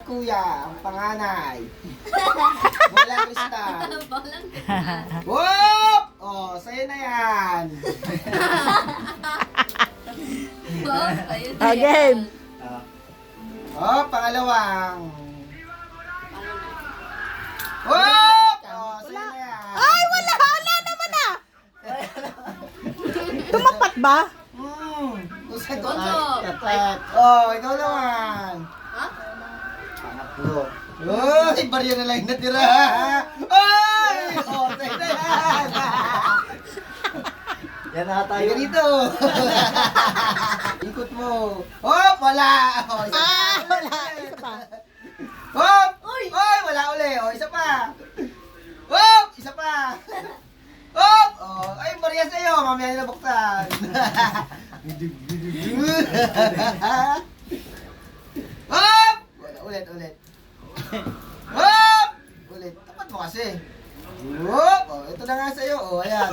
kuya, ang panganay. Bola kristal. Bolang kristal. Whoop! Oh, sa'yo na yan. Oh, ayun na Again. yan. Oh, pangalawang. Whoop! Oh, sa'yo na yan. Ay, wala! Wala naman ah! Tumapat ba? Gusto ko. Bonso. Oh, ikaw naman. Ha? Pangatlo. Uy, barya na lang yung natira. Ay! Oh, sa'yo na yan. Yan na tayo. Tayo dito. Ikot mo. Oh, wala. Oh, isa pa. Wala. Isa pa. Oh! Uy! Uy! Wala uli. Oh, isa pa. Oh! Isa pa. Oh! Oh! Ay, Maria sa'yo. Mamaya nila buksan. Oh! Wala, ulit, ulit. Oh! Ulit. Tapat mo kasi. Oh! Oh, ito na nga sa'yo. Oh, ayan.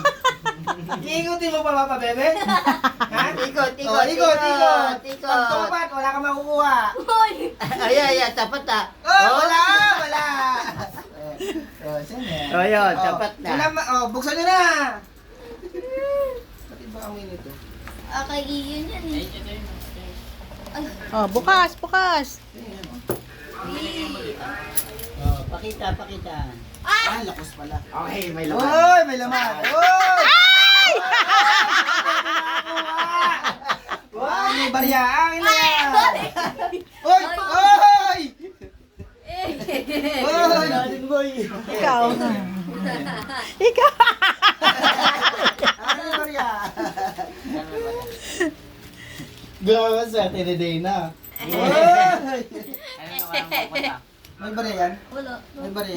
Iikutin mo pa ba, bebe? Ha? Ikot, Oh, ikot, ikot. ikot. Pag tumapat, wala kang makukuha. Uy! Ayan, tapat na. Oh, wala! Wala! Oh, sige. Oh, yun, tapat na. Oh, buksan nyo na! Pati ba amoy nito? Kay Ian yan eh. Oh, bukas, bukas. Oh, pakita, pakita. Ah, lakos pala. Okay, may Uy, may laman. Uy! Ay! Wow, may barya. Ang ina yan. Uy! Uy! Uy! Daling boy. Ikaw. Ikaw. Ang barya. Grabe sa tiniday na. Uy! May barya yan? Wala. May barya.